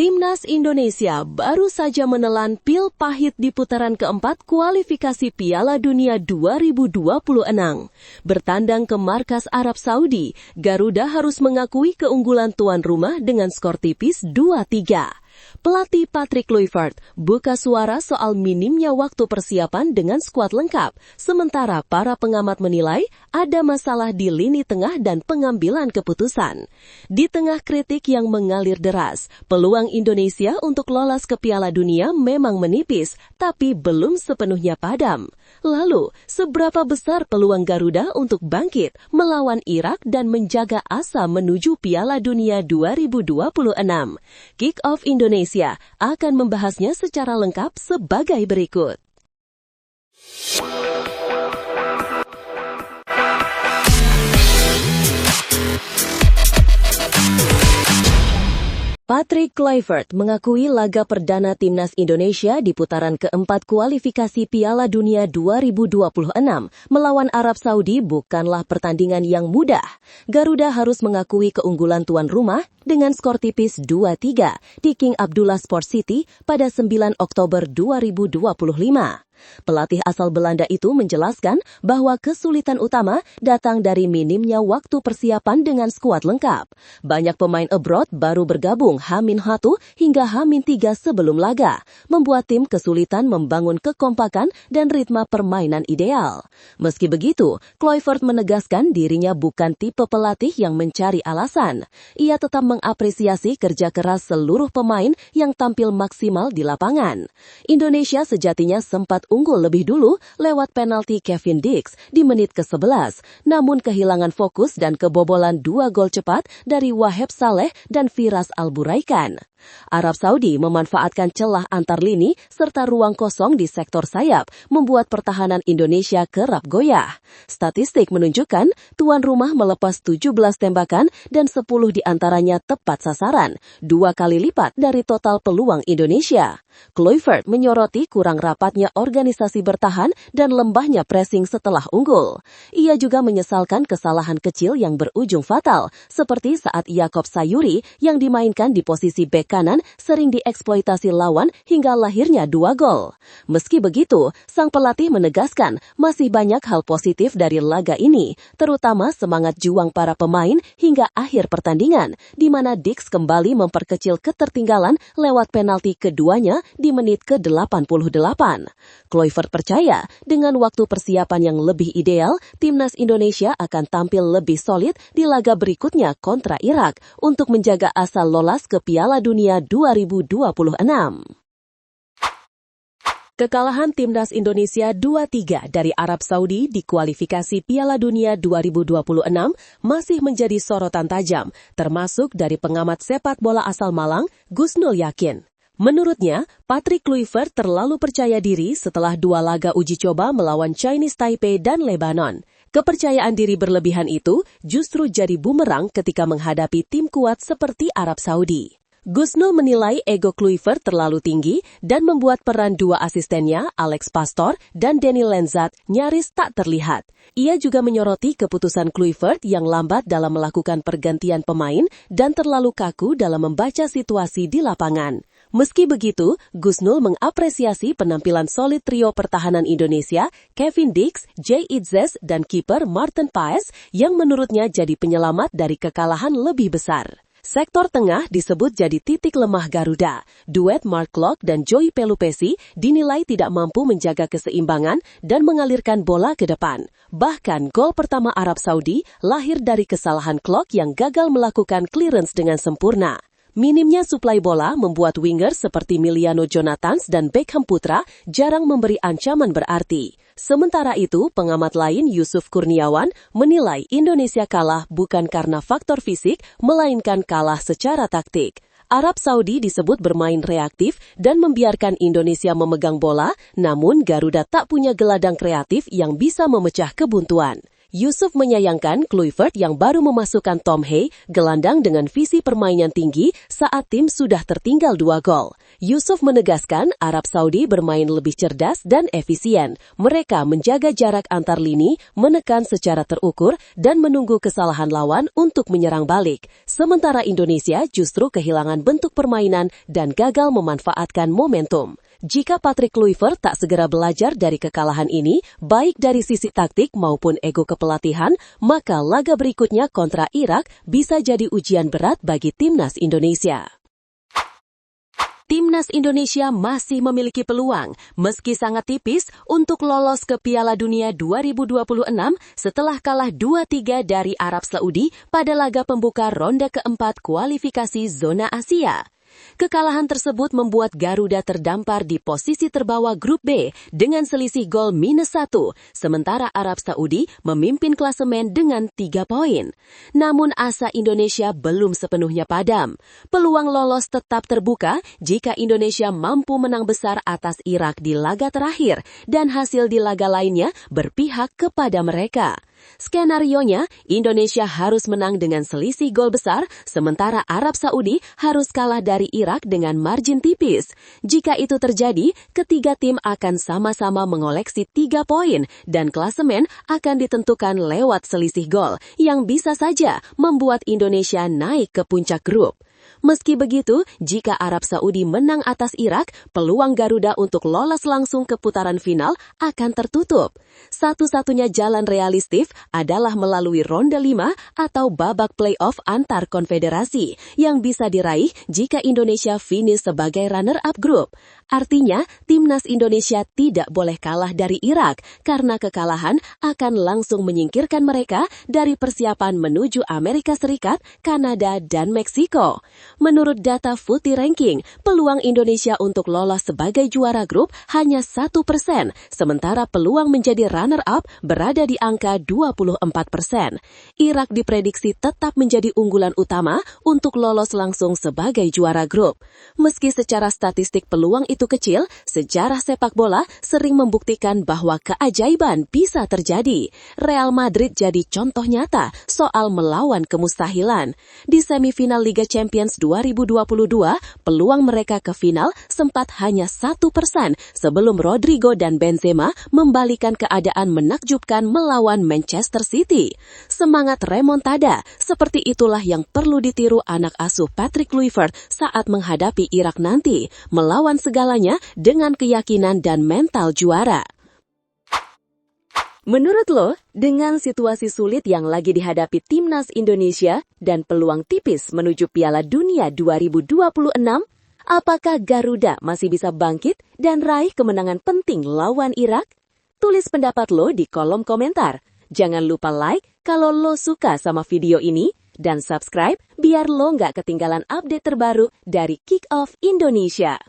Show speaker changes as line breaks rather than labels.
Timnas Indonesia baru saja menelan pil pahit di putaran keempat kualifikasi Piala Dunia 2026. Bertandang ke markas Arab Saudi, Garuda harus mengakui keunggulan tuan rumah dengan skor tipis 2-3. Pelatih Patrick Kluivert buka suara soal minimnya waktu persiapan dengan skuad lengkap, sementara para pengamat menilai ada masalah di lini tengah dan pengambilan keputusan. Di tengah kritik yang mengalir deras, peluang Indonesia untuk lolos ke Piala Dunia memang menipis, tapi belum sepenuhnya padam. Lalu, seberapa besar peluang Garuda untuk bangkit, melawan Irak dan menjaga asa menuju Piala Dunia 2026? Kick-Off Indonesia akan membahasnya secara lengkap sebagai berikut. Patrick Kluivert mengakui laga perdana Timnas Indonesia di putaran keempat kualifikasi Piala Dunia 2026 melawan Arab Saudi bukanlah pertandingan yang mudah. Garuda harus mengakui keunggulan tuan rumah dengan skor tipis 2-3 di King Abdullah Sport City pada 9 Oktober 2025. Pelatih asal Belanda itu menjelaskan bahwa kesulitan utama datang dari minimnya waktu persiapan dengan skuad lengkap. Banyak pemain abroad baru bergabung H-1 hingga H-3 sebelum laga, membuat tim kesulitan membangun kekompakan dan ritme permainan ideal. Meski begitu, Kluivert menegaskan dirinya bukan tipe pelatih yang mencari alasan. Ia tetap mengapresiasi kerja keras seluruh pemain yang tampil maksimal di lapangan. Indonesia sejatinya sempat unggul lebih dulu lewat penalti Kevin Dix di menit ke-11, namun kehilangan fokus dan kebobolan 2 gol cepat dari Waheb Saleh dan Firas Alburaikan. Arab Saudi memanfaatkan celah antar lini serta ruang kosong di sektor sayap, membuat pertahanan Indonesia kerap goyah. Statistik menunjukkan tuan rumah melepas 17 tembakan dan 10 diantaranya tepat sasaran, 2 kali lipat dari total peluang Indonesia. Kluivert menyoroti kurang rapatnya organisasi bertahan dan lembahnya pressing setelah unggul. Ia juga menyesalkan kesalahan kecil yang berujung fatal, seperti saat Yakob Sayuri yang dimainkan di posisi bek kanan sering dieksploitasi lawan hingga lahirnya 2 gol. Meski begitu, sang pelatih menegaskan masih banyak hal positif dari laga ini, terutama semangat juang para pemain hingga akhir pertandingan, di mana Dix kembali memperkecil ketertinggalan lewat penalti keduanya di menit ke-88. Kluivert percaya dengan waktu persiapan yang lebih ideal, Timnas Indonesia akan tampil lebih solid di laga berikutnya kontra Irak untuk menjaga asa lolos ke Piala Dunia 2026. Kekalahan Timnas Indonesia 2-3 dari Arab Saudi di kualifikasi Piala Dunia 2026 masih menjadi sorotan tajam, termasuk dari pengamat sepak bola asal Malang, Gusnul Yakin. Menurutnya, Patrick Kluivert terlalu percaya diri setelah 2 laga uji coba melawan Chinese Taipei dan Lebanon. Kepercayaan diri berlebihan itu justru jadi bumerang ketika menghadapi tim kuat seperti Arab Saudi. Gusnul menilai ego Kluivert terlalu tinggi dan membuat peran 2 asistennya, Alex Pastor dan Denny Lenzat, nyaris tak terlihat. Ia juga menyoroti keputusan Kluivert yang lambat dalam melakukan pergantian pemain dan terlalu kaku dalam membaca situasi di lapangan. Meski begitu, Gusnul mengapresiasi penampilan solid trio pertahanan Indonesia, Kevin Dix, Jay Itzes, dan kiper Martin Paes yang menurutnya jadi penyelamat dari kekalahan lebih besar. Sektor tengah disebut jadi titik lemah Garuda. Duet Mark Klok dan Joey Pelupesi dinilai tidak mampu menjaga keseimbangan dan mengalirkan bola ke depan. Bahkan gol pertama Arab Saudi lahir dari kesalahan Klok yang gagal melakukan clearance dengan sempurna. Minimnya suplai bola membuat winger seperti Miliano Jonathans dan Beckham Putra jarang memberi ancaman berarti. Sementara itu, pengamat lain Yusuf Kurniawan menilai Indonesia kalah bukan karena faktor fisik, melainkan kalah secara taktik. Arab Saudi disebut bermain reaktif dan membiarkan Indonesia memegang bola, namun Garuda tak punya gelandang kreatif yang bisa memecah kebuntuan. Yusuf menyayangkan Kluivert yang baru memasukkan Tom Hay, gelandang dengan visi permainan tinggi saat tim sudah tertinggal 2 gol. Yusuf menegaskan Arab Saudi bermain lebih cerdas dan efisien. Mereka menjaga jarak antar lini, menekan secara terukur, dan menunggu kesalahan lawan untuk menyerang balik. Sementara Indonesia justru kehilangan bentuk permainan dan gagal memanfaatkan momentum. Jika Patrick Kluivert tak segera belajar dari kekalahan ini, baik dari sisi taktik maupun ego kepelatihan, maka laga berikutnya kontra Irak bisa jadi ujian berat bagi timnas Indonesia. Timnas Indonesia masih memiliki peluang, meski sangat tipis, untuk lolos ke Piala Dunia 2026 setelah kalah 2-3 dari Arab Saudi pada laga pembuka ronde keempat kualifikasi zona Asia. Kekalahan tersebut membuat Garuda terdampar di posisi terbawa grup B dengan selisih gol -1, sementara Arab Saudi memimpin klasemen dengan 3 poin. Namun asa Indonesia belum sepenuhnya padam. Peluang lolos tetap terbuka jika Indonesia mampu menang besar atas Irak di laga terakhir dan hasil di laga lainnya berpihak kepada mereka. Skenarionya, Indonesia harus menang dengan selisih gol besar, sementara Arab Saudi harus kalah dari Irak dengan margin tipis. Jika itu terjadi, ketiga tim akan sama-sama mengoleksi 3 poin dan klasemen akan ditentukan lewat selisih gol yang bisa saja membuat Indonesia naik ke puncak grup. Meski begitu, jika Arab Saudi menang atas Irak, peluang Garuda untuk lolos langsung ke putaran final akan tertutup. Satu-satunya jalan realistis adalah melalui ronde 5 atau babak playoff antar konfederasi yang bisa diraih jika Indonesia finish sebagai runner-up grup. Artinya, timnas Indonesia tidak boleh kalah dari Irak karena kekalahan akan langsung menyingkirkan mereka dari persiapan menuju Amerika Serikat, Kanada, dan Meksiko. Menurut data Footy Ranking, peluang Indonesia untuk lolos sebagai juara grup hanya 1%, sementara peluang menjadi runner-up berada di angka 24%. Irak diprediksi tetap menjadi unggulan utama untuk lolos langsung sebagai juara grup. Meski secara statistik peluang itu kecil, sejarah sepak bola sering membuktikan bahwa keajaiban bisa terjadi. Real Madrid jadi contoh nyata soal melawan kemustahilan. Di semifinal Liga Champions 2022, peluang mereka ke final sempat hanya 1% sebelum Rodrigo dan Benzema membalikan keadaan menakjubkan melawan Manchester City. Semangat remontada seperti itulah yang perlu ditiru anak asuh Patrick Kluivert saat menghadapi Irak nanti, melawan segalanya dengan keyakinan dan mental juara. Menurut lo, dengan situasi sulit yang lagi dihadapi timnas Indonesia dan peluang tipis menuju Piala Dunia 2026, apakah Garuda masih bisa bangkit dan raih kemenangan penting lawan Irak? Tulis pendapat lo di kolom komentar. Jangan lupa like kalau lo suka sama video ini dan subscribe biar lo nggak ketinggalan update terbaru dari Kick Off Indonesia.